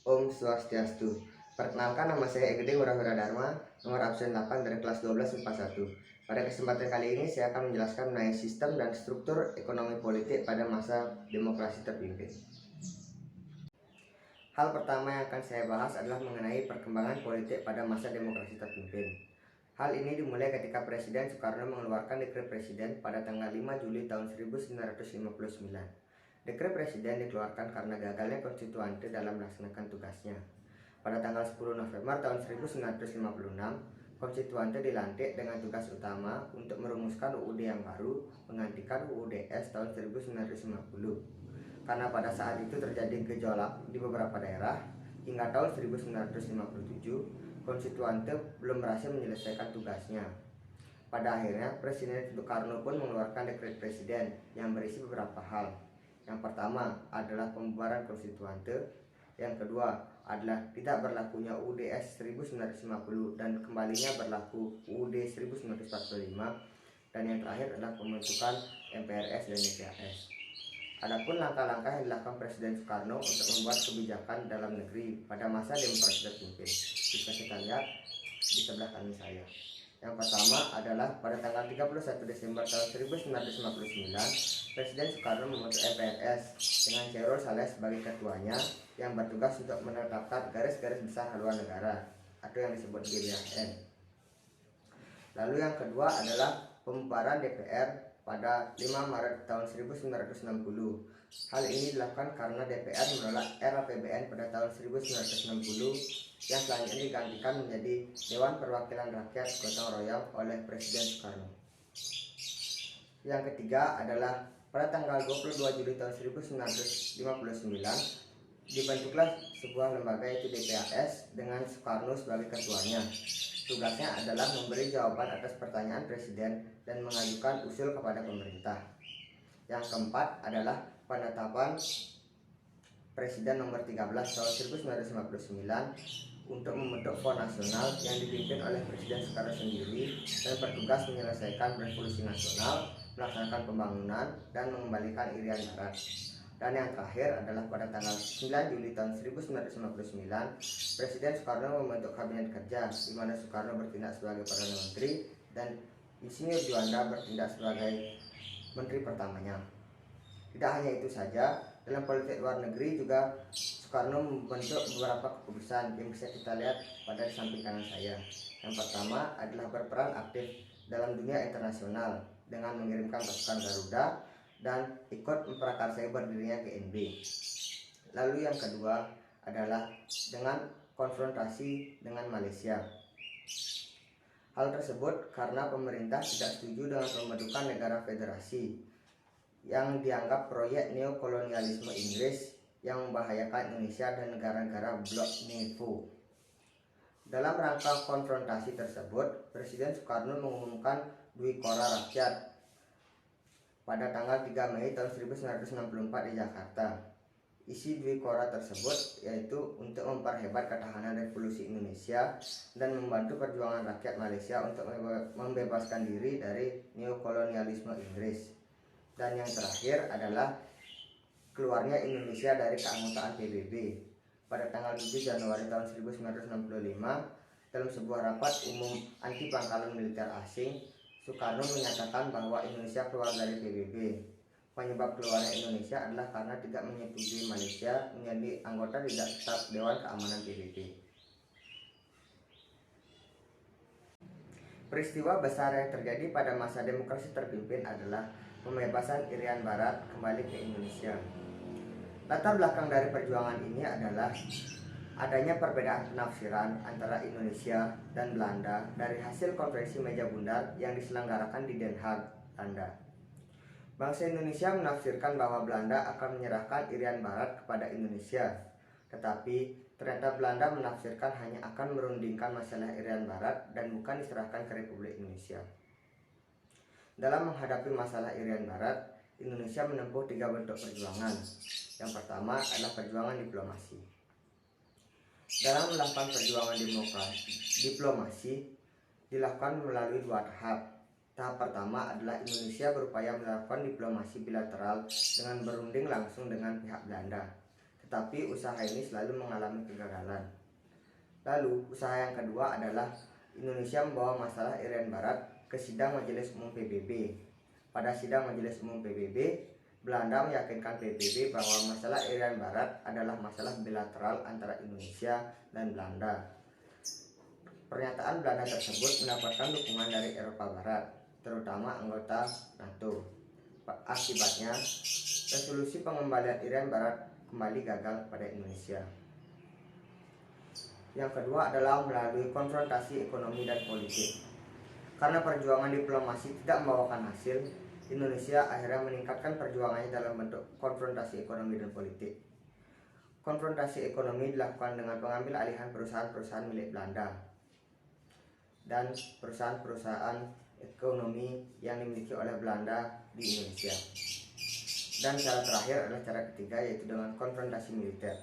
Om Swastiastu. Perkenalkan, nama saya Egede Ngurah Dharma, nomor absen 8 dari kelas 12 IPA 1. Pada kesempatan kali ini saya akan menjelaskan mengenai sistem dan struktur ekonomi politik pada masa demokrasi terpimpin. Hal pertama yang akan saya bahas adalah mengenai perkembangan politik pada masa demokrasi terpimpin. Hal ini dimulai ketika Presiden Soekarno mengeluarkan Dekret Presiden pada tanggal 5 Juli tahun 1959. Dekret Presiden dikeluarkan karena gagalnya konstituante dalam melaksanakan tugasnya. Pada tanggal 10 November tahun 1956, konstituante dilantik dengan tugas utama untuk merumuskan UUD yang baru menggantikan UUD-S tahun 1950. Karena pada saat itu terjadi gejolak di beberapa daerah, hingga tahun 1957, konstituante belum berhasil menyelesaikan tugasnya. Pada akhirnya, Presiden Soekarno pun mengeluarkan Dekret Presiden yang berisi beberapa hal. Yang pertama adalah pembubaran konstituante. Yang kedua adalah tidak berlakunya UUD-S 1950 dan kembalinya berlaku UUD 1945. Dan yang terakhir adalah pembentukan MPRS dan DPRS. Adapun langkah-langkah yang dilakukan Presiden Soekarno untuk membuat kebijakan dalam negeri pada masa demokrasi terpimpin bisa kita lihat di sebelah kanan saya. Yang pertama adalah pada tanggal 31 Desember tahun 1959, Presiden Soekarno membentuk MPRS dengan Chairul Saleh sebagai ketuanya yang bertugas untuk menetapkan garis-garis besar haluan negara atau yang disebut GBHN. Lalu yang kedua adalah pembubaran DPR pada 5 Maret tahun 1960. Hal ini dilakukan karena DPR menolak RAPBN pada tahun 1960 yang selanjutnya digantikan menjadi Dewan Perwakilan Rakyat Gotong Royong oleh Presiden Soekarno. Yang ketiga adalah pada tanggal 22 Juli tahun 1959 dibentuklah sebuah lembaga yaitu DPRS dengan Soekarno sebagai ketuanya. Tugasnya adalah memberi jawaban atas pertanyaan Presiden dan mengajukan usul kepada pemerintah. Yang keempat adalah penetapan Presiden nomor 13 tahun 1959 untuk membentuk Front Nasional yang dipimpin oleh Presiden Soekarno sendiri dan bertugas menyelesaikan revolusi nasional, melaksanakan pembangunan, dan mengembalikan Irian Barat. Dan yang terakhir adalah pada tanggal 9 Juli tahun 1959, Presiden Soekarno membentuk Kabinet Kerja, di mana Soekarno bertindak sebagai Perdana Menteri dan Insinyur Juanda bertindak sebagai Menteri pertamanya. Tidak hanya itu saja, dalam politik luar negeri juga Soekarno membentuk beberapa keputusan yang bisa kita lihat pada samping kanan saya. Yang pertama adalah berperan aktif dalam dunia internasional dengan mengirimkan pasukan Garuda dan ikut memprakarsai berdirinya GNB. Lalu yang kedua adalah dengan konfrontasi dengan Malaysia. Hal tersebut karena pemerintah tidak setuju dengan pembentukan negara federasi yang dianggap proyek neokolonialisme Inggris yang membahayakan Indonesia dan negara-negara blok NEVO. Dalam rangka konfrontasi tersebut, Presiden Soekarno mengumumkan Dwi Kora Rakyat pada tanggal 3 Mei tahun 1964 di Jakarta. Isi Dwi Kora tersebut yaitu untuk memperhebat ketahanan revolusi Indonesia dan membantu perjuangan rakyat Malaysia untuk membebaskan diri dari neokolonialisme Inggris. Dan yang terakhir adalah keluarnya Indonesia dari keanggotaan PBB. Pada tanggal 7 Januari tahun 1965, dalam sebuah rapat umum anti pangkalan militer asing, Soekarno menyatakan bahwa Indonesia keluar dari PBB. Penyebab keluarnya Indonesia adalah karena tidak menyetujui Malaysia menjadi anggota tidak tetap Dewan Keamanan PBB. Peristiwa besar yang terjadi pada masa demokrasi terpimpin adalah pembebasan Irian Barat kembali ke Indonesia. Latar belakang dari perjuangan ini adalah adanya perbedaan penafsiran antara Indonesia dan Belanda dari hasil konferensi meja bundar yang diselenggarakan di Den Haag, Belanda. Bangsa Indonesia menafsirkan bahwa Belanda akan menyerahkan Irian Barat kepada Indonesia, tetapi ternyata Belanda menafsirkan hanya akan merundingkan masalah Irian Barat dan bukan diserahkan ke Republik Indonesia. Dalam menghadapi masalah Irian Barat, Indonesia menempuh 3 bentuk perjuangan. Yang pertama adalah perjuangan diplomasi. Dalam melakukan perjuangan diplomasi dilakukan melalui 2 tahap. Tahap pertama adalah Indonesia berupaya melakukan diplomasi bilateral dengan berunding langsung dengan pihak Belanda. tetapi usaha ini selalu mengalami kegagalan. Lalu, usaha yang kedua adalah Indonesia membawa masalah Irian Barat ke sidang Majelis Umum PBB. Pada sidang Majelis Umum PBB, Belanda meyakinkan PBB bahwa masalah Irian Barat adalah masalah bilateral antara Indonesia dan Belanda. Pernyataan Belanda tersebut mendapatkan dukungan dari Eropa Barat, terutama anggota NATO. Akibatnya, resolusi pengembalian Irian Barat kembali gagal pada Indonesia. Yang kedua adalah melalui konfrontasi ekonomi dan politik. Karena perjuangan diplomasi tidak membawakan hasil, Indonesia akhirnya meningkatkan perjuangannya dalam bentuk konfrontasi ekonomi dan politik. Konfrontasi ekonomi dilakukan dengan pengambil alihan perusahaan-perusahaan milik Belanda dan perusahaan-perusahaan ekonomi yang dimiliki oleh Belanda di Indonesia. Dan cara terakhir adalah cara ketiga, yaitu dengan konfrontasi militer.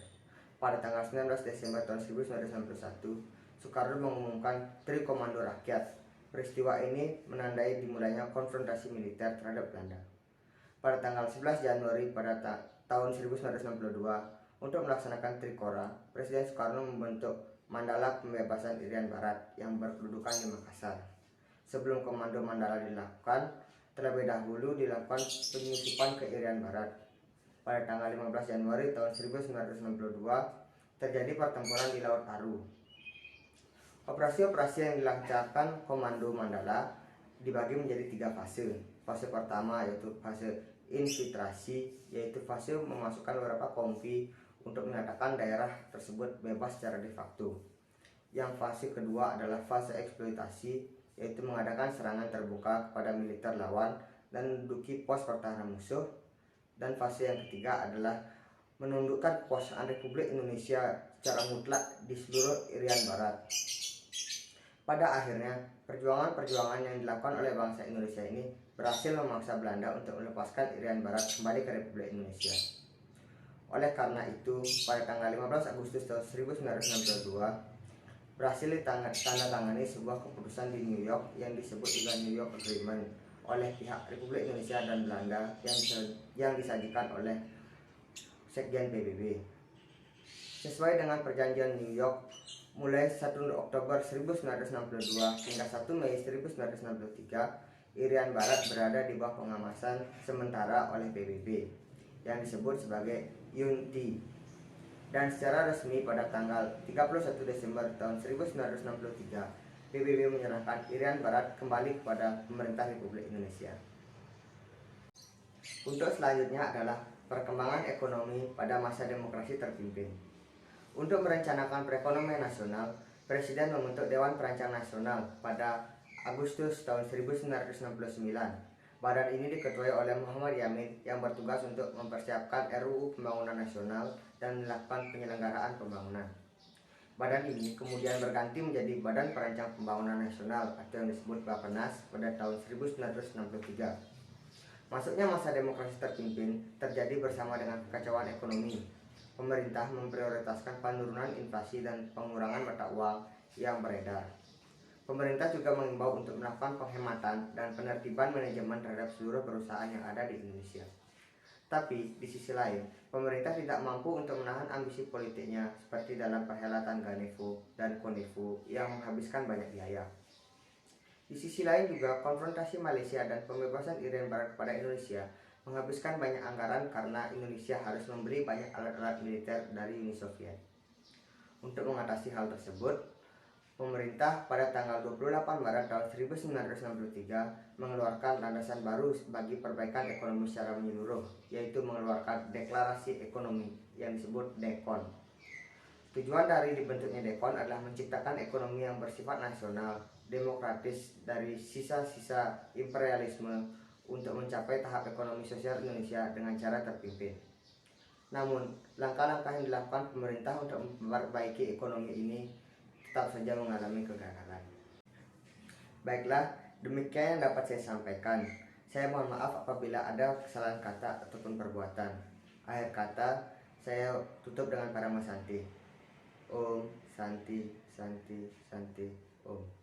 Pada tanggal 19 Desember tahun 1991, Soekarno mengumumkan Tri Komando Rakyat. Peristiwa ini menandai dimulainya konfrontasi militer terhadap Belanda. Pada tanggal 11 Januari pada tahun 1962, untuk melaksanakan Trikora, Presiden Soekarno membentuk Mandala Pembebasan Irian Barat yang berkedudukan di Makassar. Sebelum Komando Mandala dilakukan, terlebih dahulu dilakukan penyusupan ke Irian Barat. Pada tanggal 15 Januari tahun 1962 terjadi pertempuran di Laut Aru. Operasi-operasi yang dilancarkan Komando Mandala dibagi menjadi 3 fase. Fase pertama yaitu fase infiltrasi, yaitu fase memasukkan beberapa kompi untuk menyatakan daerah tersebut bebas secara de facto. Yang fase kedua adalah fase eksploitasi, yaitu mengadakan serangan terbuka kepada militer lawan dan menduduki pos pertahanan musuh. Dan fase yang ketiga adalah menundukkan kekuasaan Republik Indonesia secara mutlak di seluruh Irian Barat. Pada akhirnya, perjuangan-perjuangan yang dilakukan oleh bangsa Indonesia ini berhasil memaksa Belanda untuk melepaskan Irian Barat kembali ke Republik Indonesia. Oleh karena itu, pada tanggal 15 Agustus tahun 1962, berhasil ditandatangani sebuah keputusan di New York yang disebut juga New York Agreement oleh pihak Republik Indonesia dan Belanda yang disajikan oleh Sekjen PBB. Sesuai dengan perjanjian New York, mulai 1 Oktober 1962 hingga 1 Mei 1963, Irian Barat berada di bawah pengawasan sementara oleh PBB yang disebut sebagai UNT. Dan secara resmi pada tanggal 31 Desember tahun 1963, PBB menyerahkan Irian Barat kembali kepada pemerintah Republik Indonesia. Untuk selanjutnya adalah perkembangan ekonomi pada masa demokrasi terpimpin. Untuk merencanakan perekonomian nasional, Presiden membentuk Dewan Perancang Nasional pada Agustus tahun 1969. Badan ini diketuai oleh Muhammad Yamin yang bertugas untuk mempersiapkan RUU Pembangunan Nasional dan melakukan penyelenggaraan pembangunan. Badan ini kemudian berganti menjadi Badan Perancang Pembangunan Nasional atau yang disebut Bappenas pada tahun 1963. Masuknya masa demokrasi terpimpin terjadi bersama dengan kekacauan ekonomi. Pemerintah memprioritaskan penurunan inflasi dan pengurangan mata uang yang beredar. Pemerintah juga mengimbau untuk melakukan penghematan dan penertiban manajemen terhadap seluruh perusahaan yang ada di Indonesia. Tapi di sisi lain, pemerintah tidak mampu untuk menahan ambisi politiknya seperti dalam perhelatan Ganevo dan Konevo yang menghabiskan banyak biaya. Di sisi lain juga konfrontasi Malaysia dan pembebasan Irian Barat kepada Indonesia menghabiskan banyak anggaran karena Indonesia harus membeli banyak alat-alat militer dari Uni Soviet. Untuk mengatasi hal tersebut, pemerintah pada tanggal 28 Maret tahun 1963 mengeluarkan landasan baru bagi perbaikan ekonomi secara menyeluruh, yaitu mengeluarkan deklarasi ekonomi yang disebut DEKON. Tujuan dari dibentuknya DEKON adalah menciptakan ekonomi yang bersifat nasional, demokratis dari sisa-sisa imperialisme untuk mencapai tahap ekonomi sosial Indonesia dengan cara terpimpin. Namun, langkah-langkah yang dilakukan pemerintah untuk memperbaiki ekonomi ini tetap saja mengalami kegagalan. Baiklah, demikian yang dapat saya sampaikan. Saya mohon maaf apabila ada kesalahan kata ataupun perbuatan. Akhir kata, saya tutup dengan Parama Santi. Om Santi Santi Santi Om.